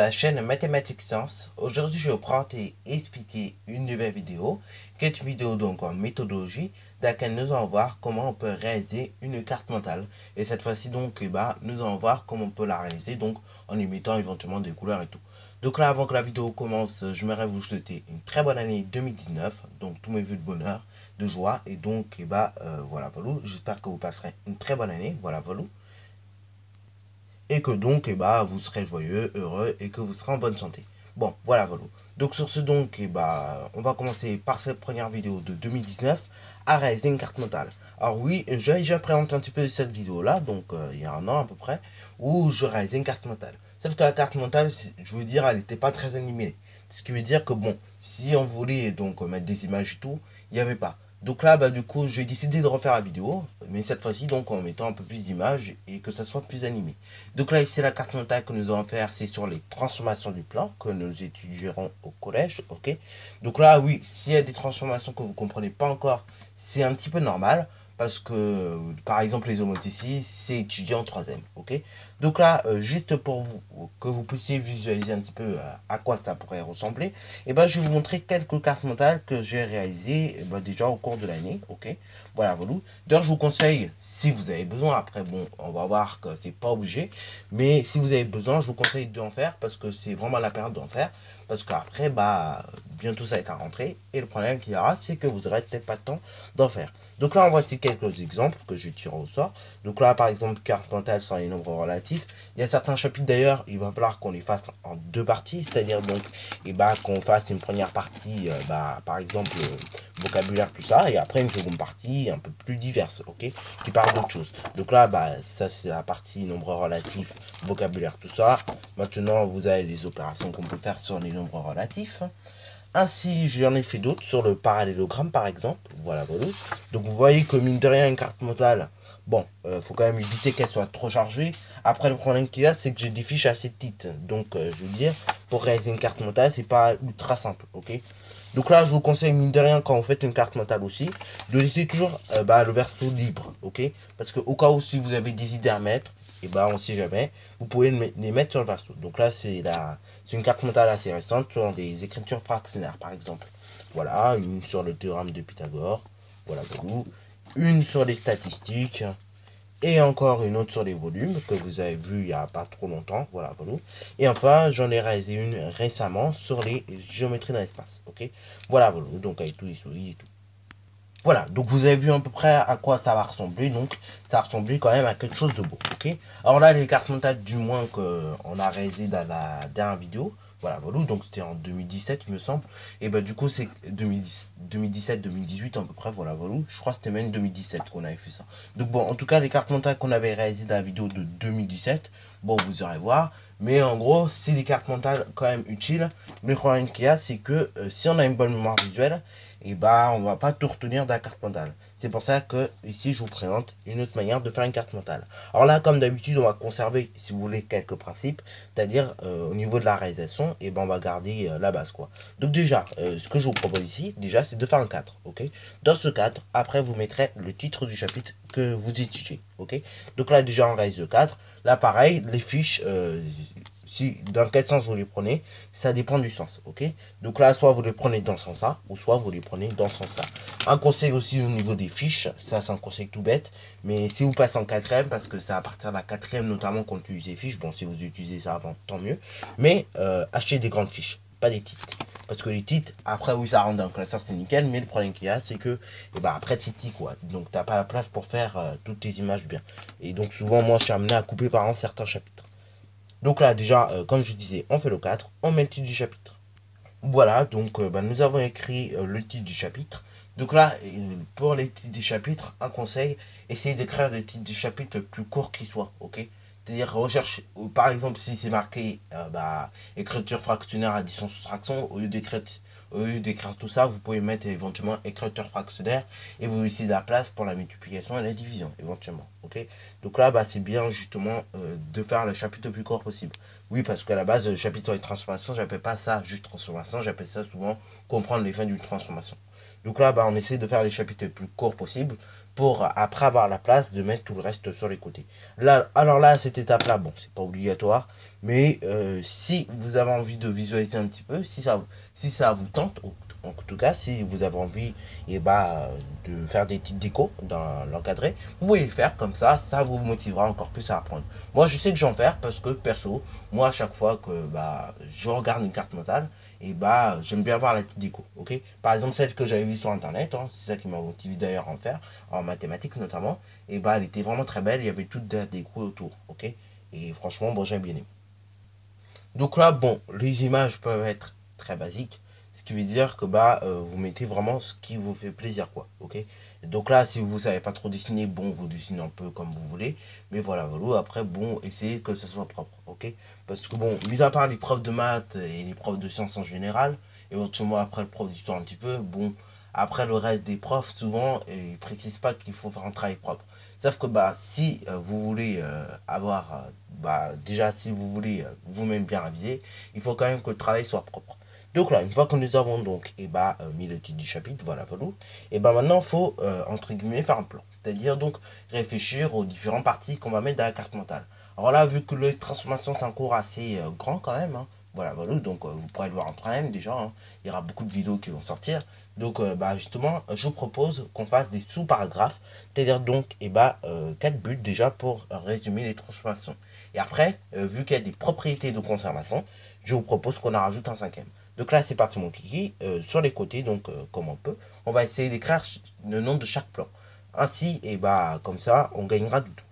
la chaîne Mathématiques Sciences. Aujourd'hui, je vais prendre et expliquer une nouvelle vidéo, qui est une vidéo donc en méthodologie, dans laquelle nous allons voir comment on peut réaliser une carte mentale. Et cette fois-ci, donc, nous allons voir comment on peut la réaliser, donc en y mettant éventuellement des couleurs et tout. Donc là, avant que la vidéo commence, je voudrais vous souhaiter une très bonne année 2019, donc tous mes vœux de bonheur, de joie, et donc, voilà, j'espère que vous passerez une très bonne année, voilà. Et que donc vous serez joyeux, heureux et que vous serez en bonne santé. Bon, voilà. Donc sur ce donc, on va commencer par cette première vidéo de 2019 à réaliser une carte mentale. Alors oui, j'ai déjà présenté un petit peu cette vidéo là, donc il y a un an à peu près, où je réalisais une carte mentale. Sauf que la carte mentale, je veux dire, elle n'était pas très animée. Ce qui veut dire que bon, si on voulait donc mettre des images et tout, il n'y avait pas. Donc là, du coup, j'ai décidé de refaire la vidéo, mais cette fois-ci, donc, en mettant un peu plus d'images et que ça soit plus animé. Donc là, ici, la carte mentale que nous allons faire, c'est sur les transformations du plan que nous étudierons au collège, ok. Donc là, oui, s'il y a des transformations que vous ne comprenez pas encore, c'est un petit peu normal, parce que, par exemple, les homothéties, c'est étudié en troisième, ok. Donc là, juste pour vous, que vous puissiez visualiser un petit peu à quoi ça pourrait ressembler, je vais vous montrer quelques cartes mentales que j'ai réalisées déjà au cours de l'année, ok. Voilà. D'ailleurs, je vous conseille, si vous avez besoin, après, bon, on va voir que c'est pas obligé, mais si vous avez besoin, je vous conseille d'en faire, parce que c'est vraiment la période d'en faire, parce qu'après, bientôt ça va être à rentrer, et le problème qu'il y aura, c'est que vous n'aurez peut-être pas le temps d'en faire. Donc là, on voici quelques exemples que je tire au sort. Donc là, par exemple, carte mentale sur les nombres relatifs. Il y a certains chapitres d'ailleurs, il va falloir qu'on les fasse en deux parties, c'est-à-dire donc, qu'on fasse une première partie, par exemple, vocabulaire, tout ça, et après une seconde partie un peu plus diverse, ok, qui parle d'autre chose. Donc là, ça c'est la partie nombres relatifs, vocabulaire, tout ça. Maintenant, vous avez les opérations qu'on peut faire sur les nombres relatifs. Ainsi, j'en ai fait d'autres sur le parallélogramme, par exemple. Voilà. Donc, vous voyez que, mine de rien, une carte mentale, bon, faut quand même éviter qu'elle soit trop chargée. Après, le problème qu'il y a, c'est que j'ai des fiches assez petites. Donc, je veux dire, pour réaliser une carte mentale, c'est pas ultra simple, ok. Donc là, je vous conseille, mine de rien, quand vous faites une carte mentale aussi, de laisser toujours le verso libre, ok. Parce que au cas où, si vous avez des idées à mettre, on sait jamais, vous pouvez les mettre sur le verso. Donc là, c'est une carte mentale assez récente sur des écritures fractionnaires, par exemple. Voilà, une sur le théorème de Pythagore, voilà. Une sur les statistiques, et encore une autre sur les volumes, que vous avez vu il n'y a pas trop longtemps, voilà. Et enfin, j'en ai réalisé une récemment sur les géométries dans l'espace, ok. Voilà. Donc avec tous les souris et tout. Voilà, donc vous avez vu à peu près à quoi ça va ressembler, donc ça va ressembler quand même à quelque chose de beau, ok. Alors là, les cartes mentales du moins qu'on a réalisé dans la dernière vidéo, voilà. Donc c'était en 2017 il me semble, et du coup c'est 2017-2018 à peu près, voilà. Je crois que c'était même 2017 qu'on avait fait ça. Donc bon, en tout cas les cartes mentales qu'on avait réalisées dans la vidéo de 2017, bon vous irez voir, mais en gros c'est des cartes mentales quand même utiles, mais le problème qu'il y a c'est que si on a une bonne mémoire visuelle, on va pas tout retenir de la carte mentale. C'est pour ça que ici je vous présente une autre manière de faire une carte mentale. Alors là, comme d'habitude, on va conserver, si vous voulez, quelques principes, c'est-à-dire au niveau de la réalisation, on va garder la base, quoi. Donc déjà, ce que je vous propose ici, déjà, c'est de faire un cadre, ok. Dans ce cadre, après vous mettrez le titre du chapitre que vous étudiez, ok. Donc là déjà on réalise le cadre. Là pareil, les fiches, dans quel sens vous les prenez, ça dépend du sens, ok. Donc là, soit vous les prenez dans ce sens-là, ou soit vous les prenez dans ce sens-là. Un conseil aussi au niveau des fiches, ça c'est un conseil tout bête, mais si vous passez en quatrième, parce que c'est à partir de la quatrième notamment qu'on utilise les fiches, bon si vous utilisez ça avant, tant mieux, mais achetez des grandes fiches, pas des titres. Parce que les titres, après oui ça rentre dans le classeur, c'est nickel, mais le problème qu'il y a, c'est que après c'est petit, quoi. Donc t'as pas la place pour faire toutes tes images bien. Et donc souvent moi je suis amené à couper par an certains chapitres. Donc là, déjà, comme je disais, on fait le 4, on met le titre du chapitre. Voilà, donc nous avons écrit le titre du chapitre. Donc là, pour les titres du chapitre, un conseil, essayez d'écrire le titre du chapitre le plus court qui soit, ok. C'est-à-dire, recherche, par exemple, si c'est marqué écriture fractionnaire, addition, soustraction, au lieu d'écrire tout ça, vous pouvez mettre éventuellement écriture fractionnaire et vous laissez de la place pour la multiplication et la division, éventuellement. ok. Donc là, bah, c'est bien justement de faire le chapitre le plus court possible. Oui, parce qu'à la base, le chapitre sur les transformations, j'appelle pas ça juste transformation, j'appelle ça souvent comprendre les fins d'une transformation. Donc là, bah, on essaie de faire les chapitres le plus courts possible pour après avoir la place de mettre tout le reste sur les côtés. Là, alors là, cette étape-là, bon, c'est pas obligatoire, mais si vous avez envie de visualiser un petit peu, si ça vous tente, en tout cas, si vous avez envie de faire des petites décos dans l'encadré, vous pouvez le faire comme ça vous motivera encore plus à apprendre. Moi, je sais que j'en fais parce que perso, moi, à chaque fois que je regarde une carte mentale, j'aime bien voir la petite déco, ok. Par exemple, celle que j'avais vue sur internet, hein, c'est ça qui m'a motivé d'ailleurs à en faire, en mathématiques notamment, elle était vraiment très belle, il y avait toute la déco autour, ok. Et franchement, bon, j'ai bien aimé. Donc là, bon, les images peuvent être très basiques, ce qui veut dire que vous mettez vraiment ce qui vous fait plaisir, quoi, ok. Et donc là, si vous savez pas trop dessiner, bon, vous dessinez un peu comme vous voulez, mais voilà, voilà, après, bon, essayez que ce soit propre, ok. Parce que bon, mis à part les profs de maths et les profs de sciences en général, éventuellement après le prof d'histoire un petit peu, bon, après le reste des profs, souvent, ils précisent pas qu'il faut faire un travail propre. Sauf que si vous voulez déjà si vous voulez vous-même bien réviser, il faut quand même que le travail soit propre. Donc là, une fois que nous avons donc mis le titre du chapitre, voilà, voilà, et maintenant il faut entre guillemets faire un plan. C'est-à-dire donc réfléchir aux différentes parties qu'on va mettre dans la carte mentale. Alors là, vu que les transformations c'est un cours assez grand quand même, hein, voilà, voilà, donc vous pourrez le voir en prime déjà, hein, il y aura beaucoup de vidéos qui vont sortir. Donc justement, je vous propose qu'on fasse des sous-paragraphes, c'est-à-dire donc 4 buts déjà pour résumer les transformations. Et après, vu qu'il y a des propriétés de conservation, je vous propose qu'on en rajoute un cinquième. Donc là, c'est parti mon kiki. Sur les côtés, donc comme on peut, on va essayer d'écrire le nom de chaque plan. Ainsi, comme ça, on gagnera du temps.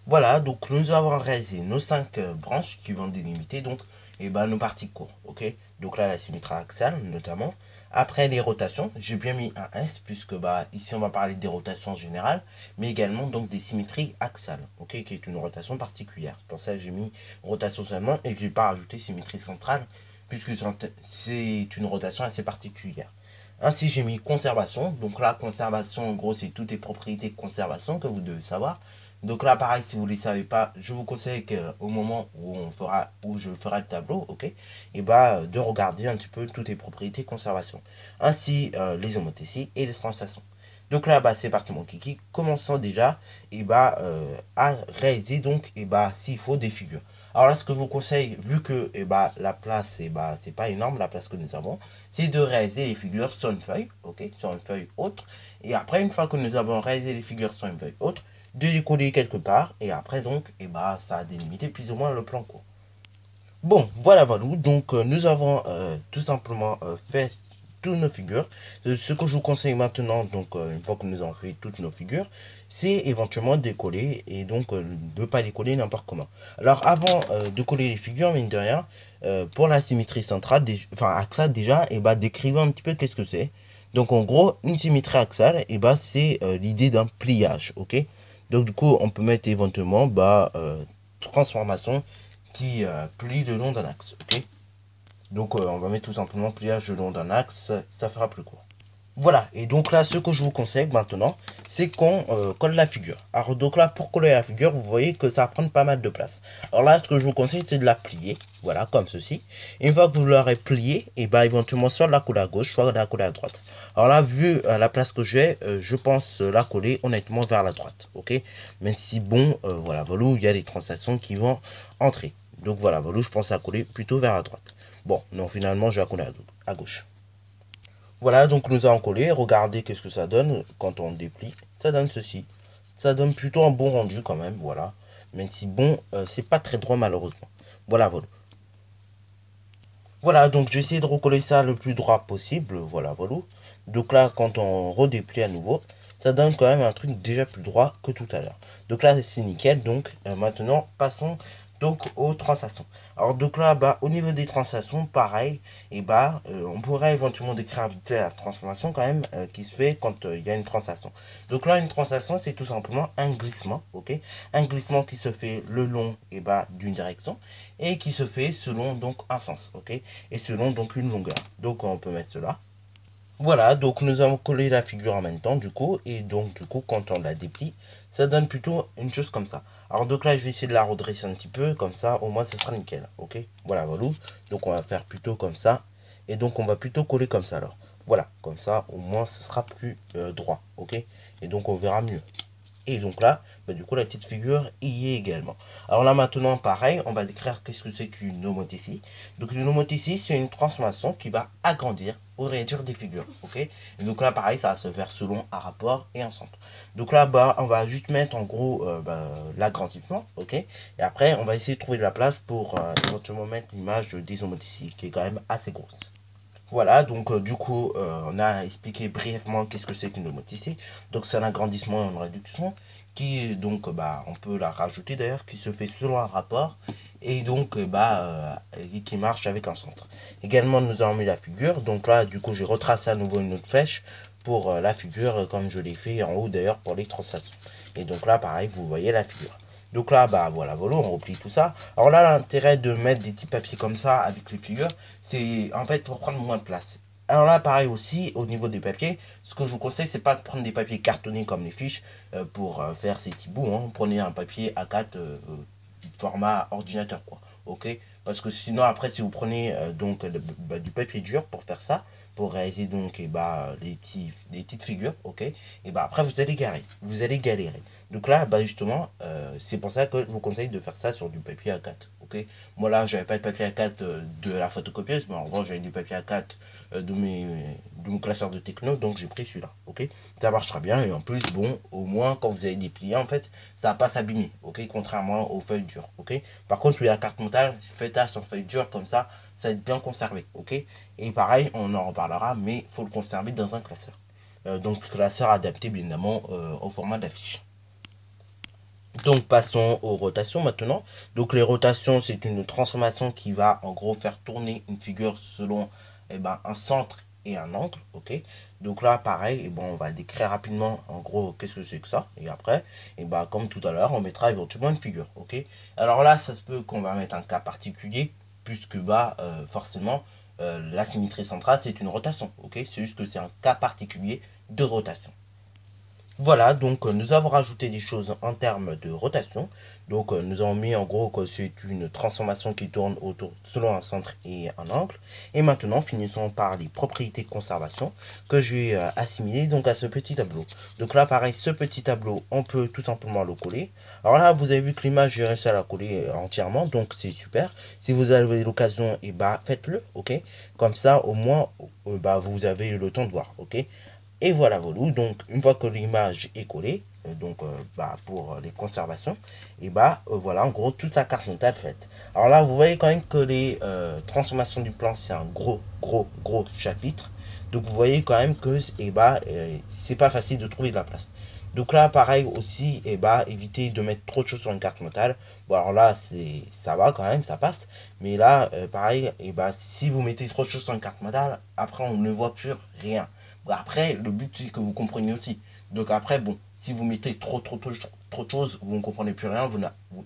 Voilà, donc nous avons réalisé nos 5 branches qui vont délimiter donc nos parties courtes, ok. Donc là la symétrie axiale notamment. Après les rotations, j'ai bien mis un S puisque ici on va parler des rotations en général, mais également donc des symétries axiales, ok, qui est une rotation particulière. Pour ça j'ai mis rotation seulement et que j'ai pas rajouté symétrie centrale puisque c'est une rotation assez particulière. Ainsi, j'ai mis conservation. Donc là, conservation, en gros, c'est toutes les propriétés de conservation que vous devez savoir. Donc là, pareil, si vous ne les savez pas, je vous conseille qu'au moment où je ferai le tableau, ok, de regarder un petit peu toutes les propriétés de conservation. Ainsi, les homothéties et les translations. Donc là, c'est parti mon kiki. Commençons déjà à réaliser donc s'il faut des figures. Alors là, ce que je vous conseille, vu que la place, c'est pas énorme, la place que nous avons, c'est de réaliser les figures sur une feuille, ok, sur une feuille autre. Et après, une fois que nous avons réalisé les figures sur une feuille autre, de les coller quelque part. Et après, donc, ça a délimité plus ou moins le plan court. Bon, voilà, voilà. Donc, nous avons tout simplement fait toutes nos figures. Ce que je vous conseille maintenant, donc, une fois que nous avons fait toutes nos figures, c'est éventuellement de coller et donc de ne pas les coller n'importe comment. Alors, avant de coller les figures, mine de rien, pour la symétrie centrale, enfin axiale déjà, décrivez un petit peu qu'est-ce que c'est. Donc, en gros, une symétrie axiale, c'est l'idée d'un pliage, ok. Donc, du coup, on peut mettre éventuellement transformation qui plie le long d'un axe, ok. Donc on va mettre tout simplement pliage le long d'un axe, ça fera plus court. Voilà, et donc là, ce que je vous conseille maintenant, c'est qu'on colle la figure. Alors donc là, pour coller la figure, vous voyez que ça va prendre pas mal de place. Alors là, ce que je vous conseille, c'est de la plier, voilà, comme ceci. Et une fois que vous l'aurez pliée, et éventuellement soit la coller à gauche, soit la coller à droite. Alors là, vu la place que j'ai, je pense la coller honnêtement vers la droite, ok. Même si bon, voilà, voilà, il y a les translations qui vont entrer. Donc voilà, voilà, je pense à coller plutôt vers la droite. Bon, non, finalement, je vais la coller à gauche. Voilà, donc nous allons coller. Regardez qu'est-ce que ça donne quand on déplie. Ça donne ceci. Ça donne plutôt un bon rendu quand même, voilà. Même si bon, c'est pas très droit malheureusement. Voilà, voilà. Voilà, donc j'ai essayé de recoller ça le plus droit possible. Voilà, voilà. Donc là, quand on redéplie à nouveau, ça donne quand même un truc déjà plus droit que tout à l'heure. Donc là, c'est nickel. Donc maintenant, passons donc aux translations. Alors donc là, au niveau des translations, pareil, on pourrait éventuellement décrire vite fait la transformation quand même qui se fait quand il y a une translation. Donc là, une translation, c'est tout simplement un glissement, ok, un glissement qui se fait le long d'une direction et qui se fait selon donc un sens, ok, et selon donc une longueur. Donc on peut mettre cela. Voilà, donc nous avons collé la figure en même temps du coup, et donc du coup quand on la déplie, ça donne plutôt une chose comme ça. Alors donc là je vais essayer de la redresser un petit peu, comme ça au moins ce sera nickel, ok. Voilà, voilà, donc on va faire plutôt comme ça, et donc on va plutôt coller comme ça alors. Voilà, comme ça au moins ce sera plus droit, ok. Et donc on verra mieux. Et donc là, bah, du coup, la petite figure y est également. Alors là, maintenant, pareil, on va décrire qu'est-ce que c'est qu'une homothétie. Donc, une homothétie, c'est une transformation qui va agrandir ou réduire des figures, ok. Et donc là, pareil, ça va se faire selon un rapport et un centre. Donc là, bah, on va juste mettre en gros l'agrandissement, ok. Et après, on va essayer de trouver de la place pour éventuellement mettre l'image des homothéties, qui est quand même assez grosse. Voilà, donc du coup, on a expliqué brièvement qu'est-ce que c'est qu'une domoticée. Donc c'est un agrandissement et une réduction qui, donc, bah, on peut la rajouter d'ailleurs, qui se fait selon un rapport et donc, qui marche avec un centre. Également, nous avons mis la figure. Donc là, du coup, j'ai retracé à nouveau une autre flèche pour la figure, comme je l'ai fait en haut d'ailleurs pour les translations. Et donc là, pareil, vous voyez la figure. Donc là, bah voilà, voilà, on replie tout ça. Alors là, l'intérêt de mettre des petits papiers comme ça avec les figures, c'est en fait pour prendre moins de place. Alors là, pareil aussi, au niveau des papiers, ce que je vous conseille, c'est pas de prendre des papiers cartonnés comme les fiches pour faire ces petits bouts. Hein. Prenez un papier A4 format ordinateur, quoi. Ok. Parce que sinon, après, si vous prenez du papier dur pour faire ça, pour réaliser donc les petites figures, ok. Et bah après, vous allez galérer. Vous allez galérer. Donc là, bah justement, c'est pour ça que je vous conseille de faire ça sur du papier A4, ok. Moi là, j'avais pas de papier A4 de la photocopieuse, mais en gros, j'avais du papier A4 de mon classeur de techno, donc j'ai pris celui-là, ok. Ça marchera bien, et en plus, bon, au moins, quand vous avez déplié, en fait, ça va pas s'abîmer, ok, contrairement aux feuilles dures, ok. Par contre, la carte mentale, faites-la sur feuille dure, comme ça va être bien conservé, ok. Et pareil, on en reparlera, mais il faut le conserver dans un classeur. Donc, classeur adapté, bien évidemment, au format d'affiche. Donc passons aux rotations maintenant. Donc les rotations, c'est une transformation qui va en gros faire tourner une figure selon un centre et un angle, ok. Donc là pareil, on va décrire rapidement en gros qu'est-ce que c'est que ça. Et après, comme tout à l'heure, on mettra éventuellement une figure, ok. Alors là, ça se peut qu'on va mettre un cas particulier, puisque forcément, la symétrie centrale, c'est une rotation, ok. C'est juste que c'est un cas particulier de rotation. Voilà, donc nous avons rajouté des choses en termes de rotation. Donc nous avons mis en gros que c'est une transformation qui tourne autour selon un centre et un angle. Et maintenant, finissons par les propriétés de conservation que je vais assimiler donc à ce petit tableau. Donc là, pareil, ce petit tableau, on peut tout simplement le coller. Alors là, vous avez vu que l'image, j'ai réussi à la coller entièrement, donc c'est super. Si vous avez l'occasion, faites-le, ok. Comme ça, au moins, vous avez le temps de voir, ok. Et voilà, voilà. Donc, une fois que l'image est collée, pour les conservations, voilà, en gros, toute la carte mentale faite. Alors là, vous voyez quand même que les transformations du plan, c'est un gros, gros, gros chapitre. Donc, vous voyez quand même que, c'est pas facile de trouver de la place. Donc là, pareil aussi, évitez de mettre trop de choses sur une carte mentale. Bon, alors là, ça va quand même, ça passe. Mais là, pareil, si vous mettez trop de choses sur une carte mentale, après, on ne voit plus rien. Après, le but, c'est que vous compreniez aussi. Donc après, bon, si vous mettez trop de choses, vous ne comprenez plus rien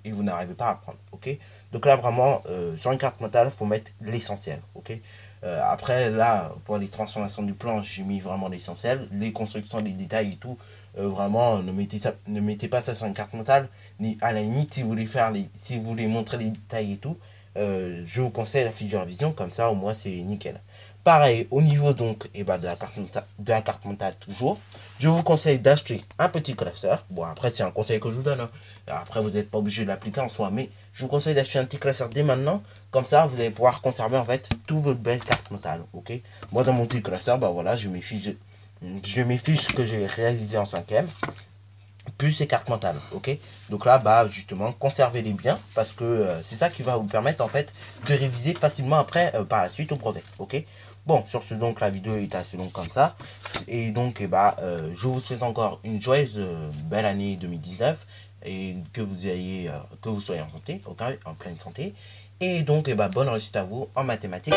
et vous n'arrivez pas à apprendre, ok. Donc là, vraiment, sur une carte mentale, il faut mettre l'essentiel, ok. Après, là, pour les transformations du plan, j'ai mis vraiment l'essentiel. Les constructions, les détails et tout, vraiment, ne mettez pas ça sur une carte mentale. Ni à la limite, si vous voulez montrer les détails et tout, je vous conseille la figure vision, comme ça, au moins, c'est nickel. Pareil, au niveau donc de la carte mentale toujours, je vous conseille d'acheter un petit classeur. Bon, après, c'est un conseil que je vous donne. Hein. Après, vous n'êtes pas obligé de l'appliquer en soi, mais je vous conseille d'acheter un petit classeur dès maintenant. Comme ça, vous allez pouvoir conserver en fait toutes vos belles cartes mentales. Ok. Moi, dans mon petit classeur, voilà, j'ai mes fiches que j'ai réalisées en 5ème plus ces cartes mentales, ok. Donc là, justement, conservez-les bien parce que c'est ça qui va vous permettre en fait de réviser facilement après par la suite au brevet, ok. Bon, sur ce donc la vidéo est assez longue comme ça et donc je vous souhaite encore une joyeuse belle année 2019 et que vous soyez en santé, ok, en pleine santé et donc bonne réussite à vous en mathématiques.